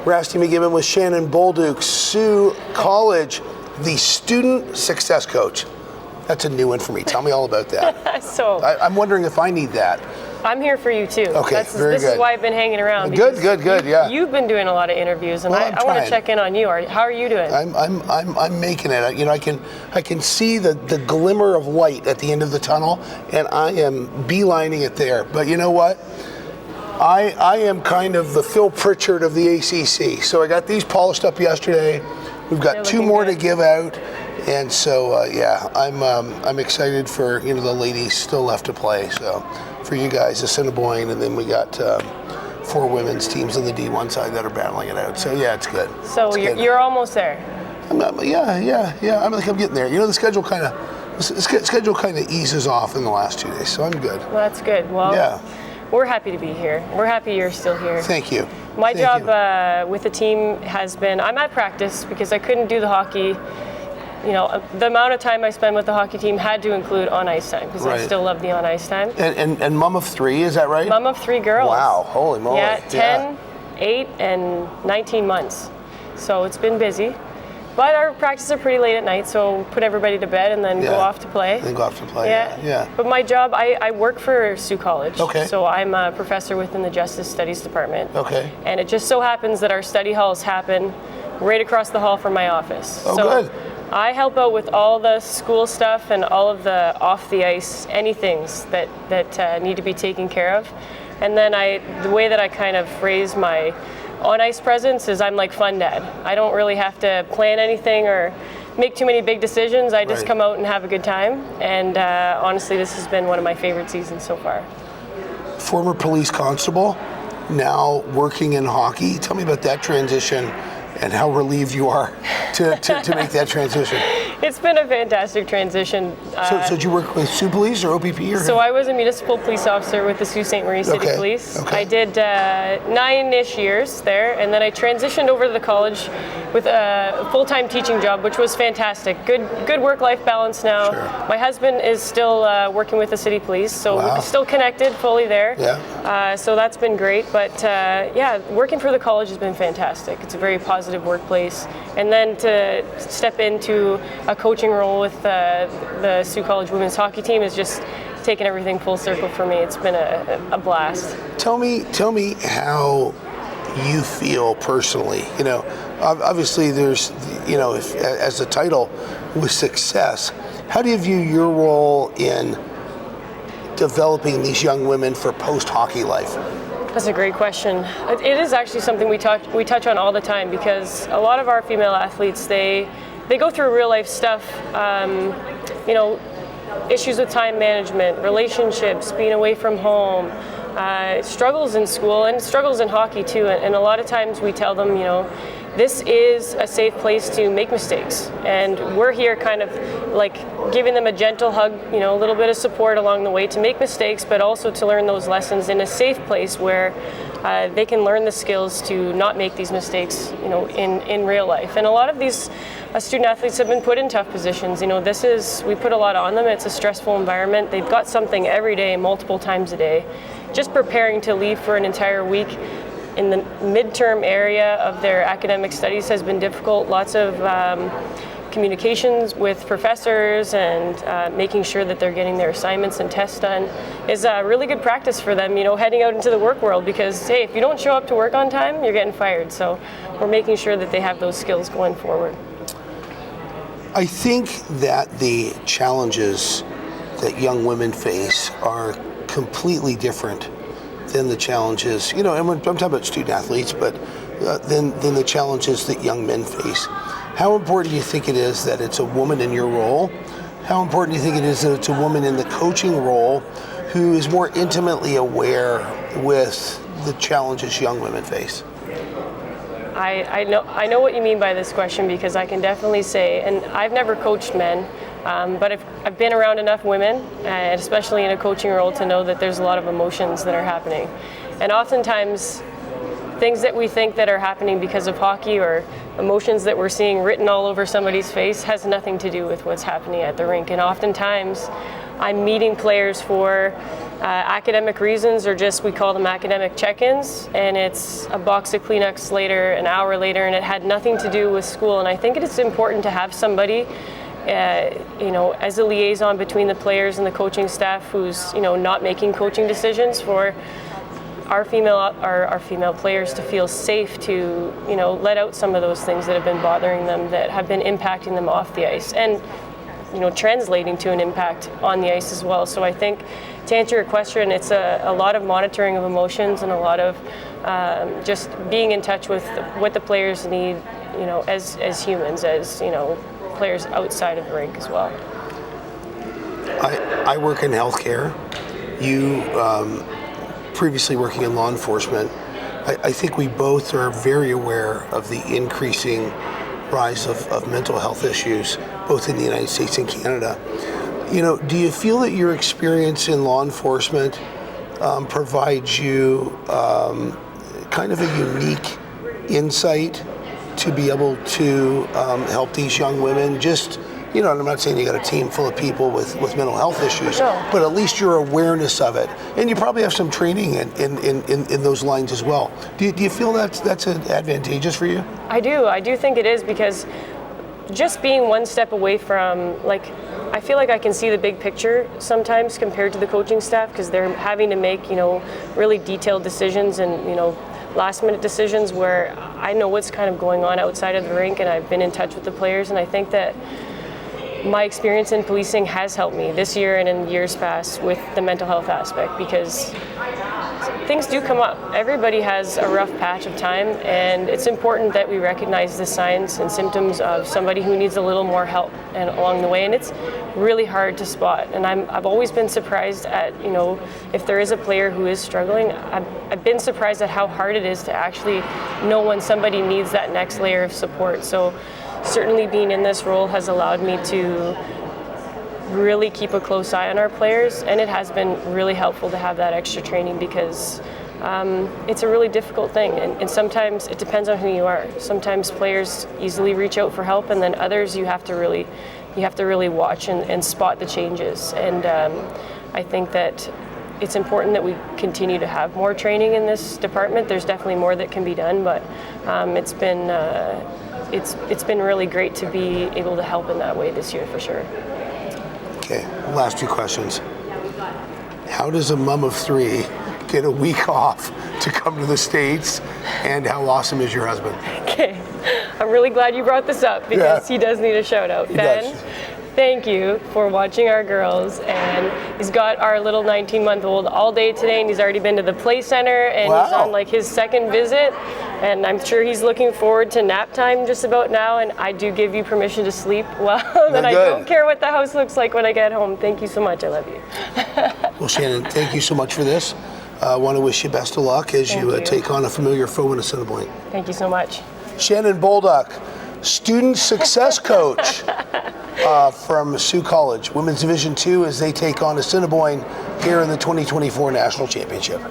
Rasty McGibbon with Shannon Bolduc, Sault College, the student success coach. That's a new one for me. Tell me all about that. I'm wondering if I need that. I'm here for you too. Okay, very good. This is why I've been hanging around. Good, yeah. You've been doing a lot of interviews, and I want to check in on you. How are you doing? I'm making it. You know, I can see the glimmer of light at the end of the tunnel, and I am beelining it there. But you know what? I am kind of the Phil Pritchard of the ACC. So I got these polished up yesterday. We've got 2 more to give out. And so, I'm excited for, the ladies still left to play. So for you guys, Assiniboine, and then we got 4 women's teams on the D1 side that are battling it out. So yeah, it's good. So you're almost there. I'm getting there. The schedule kind of eases off in the last 2 days, so I'm good. Well, that's good. Well, yeah. We're happy to be here. We're happy you're still here. Thank you. My job with the team has been, I'm at practice because I couldn't do the hockey. The amount of time I spend with the hockey team had to include on-ice time because I still love the on-ice time. And mom of 3, is that right? Mom of 3 girls. Wow, holy moly. Yeah, 10, 8, and 19 months. So it's been busy. But our practices are pretty late at night, so put everybody to bed and then go off to play. Yeah. But my job, I work for Sault College. Okay. So I'm a professor within the Justice Studies Department. Okay. And it just so happens that our study halls happen right across the hall from my office. Oh, so good. I help out with all the school stuff and all of the off-the-ice anythings that need to be taken care of. And then the way that I kind of phrase my on-ice presence is I'm like fun dad. I don't really have to plan anything or make too many big decisions. I just come out and have a good time. And honestly, this has been one of my favorite seasons so far. Former police constable, now working in hockey. Tell me about that transition and how relieved you are to make that transition. It's been a fantastic transition. So did you work with Sault Police or OPP? So I was a municipal police officer with the Sault Ste. Marie City Police. Okay. I did 9-ish years there, and then I transitioned over to the college with a full-time teaching job, which was fantastic. Good work-life balance now. Sure. My husband is still working with the city police, so we're still connected fully there. Yeah. So that's been great, but working for the college has been fantastic. It's a very positive workplace. And then to step into a coaching role with the Sault College women's hockey team is just taken everything full circle for me. It's been a blast. Tell me how you feel personally. Obviously there's, as the title with success, how do you view your role in developing these young women for post-hockey life? That's a great question. It is actually something we touch on all the time because a lot of our female athletes, they go through real life stuff, issues with time management, relationships, being away from home, struggles in school and struggles in hockey too. And a lot of times we tell them, this is a safe place to make mistakes. And we're here kind of like giving them a gentle hug, a little bit of support along the way to make mistakes, but also to learn those lessons in a safe place where they can learn the skills to not make these mistakes, in real life. And a lot of these student athletes have been put in tough positions. We put a lot on them. It's a stressful environment. They've got something every day, multiple times a day. Just preparing to leave for an entire week in the midterm area of their academic studies has been difficult. Lots of communications with professors and making sure that they're getting their assignments and tests done is a really good practice for them, heading out into the work world because, hey, if you don't show up to work on time, you're getting fired. So we're making sure that they have those skills going forward. I think that the challenges that young women face are completely different than the challenges, and I'm talking about student athletes, but than the challenges that young men face. How important do you think it is that it's a woman in your role? How important do you think it is that it's a woman in the coaching role who is more intimately aware with the challenges young women face? I know what you mean by this question because I can definitely say, and I've never coached men, but I've been around enough women, and especially in a coaching role, to know that there's a lot of emotions that are happening. And oftentimes, things that we think that are happening because of hockey or emotions that we're seeing written all over somebody's face has nothing to do with what's happening at the rink. And oftentimes, I'm meeting players for Academic reasons are just, we call them academic check-ins, and it's a box of Kleenex later, an hour later, and it had nothing to do with school. And I think it's important to have somebody as a liaison between the players and the coaching staff who's, not making coaching decisions, for our female players to feel safe to, let out some of those things that have been bothering them, that have been impacting them off the ice, and, translating to an impact on the ice as well. So I think, to answer your question, it's a lot of monitoring of emotions and a lot of just being in touch with what the players need, as humans, as, players outside of the rink as well. I work in healthcare. You previously working in law enforcement. I think we both are very aware of the increasing rise of mental health issues, both in the United States and Canada. Do you feel that your experience in law enforcement provides you kind of a unique insight to be able to help these young women? Just, and I'm not saying you got a team full of people with mental health issues, no, but at least your awareness of it, and you probably have some training in those lines as well. Do you feel that's advantageous for you? I do think it is, because just being one step away from, I feel like I can see the big picture sometimes compared to the coaching staff, because they're having to make, really detailed decisions and, last minute decisions, where I know what's kind of going on outside of the rink, and I've been in touch with the players, and I think that my experience in policing has helped me this year and in years past with the mental health aspect, because things do come up. Everybody has a rough patch of time, and it's important that we recognize the signs and symptoms of somebody who needs a little more help and along the way, and it's really hard to spot. And I've always been surprised at, if there is a player who is struggling, I've been surprised at how hard it is to actually know when somebody needs that next layer of support. So certainly being in this role has allowed me to really keep a close eye on our players, and it has been really helpful to have that extra training, because it's a really difficult thing, and sometimes it depends on who you are. Sometimes players easily reach out for help, and then others you have to really watch and spot the changes. And I think that it's important that we continue to have more training in this department. There's definitely more that can be done, but it's been really great to be able to help in that way this year, for sure. Okay, last two questions. How does a mom of three get a week off to come to the States, and how awesome is your husband? Okay, I'm really glad you brought this up, because he does need a shout out. Ben, thank you for watching our girls, and he's got our little 19-month-old all day today, and he's already been to the play center, and he's on his second visit, and I'm sure he's looking forward to nap time just about now, and I do give you permission to sleep well, and I don't care what the house looks like when I get home. Thank you so much. I love you. Well, Shannon, thank you so much for this. I want to wish you best of luck as you take on a familiar foe in Assiniboine. Thank you so much. Shannon Bolduc, student success coach from Sault College, Women's Division II, as they take on Assiniboine here in the 2024 National Championship.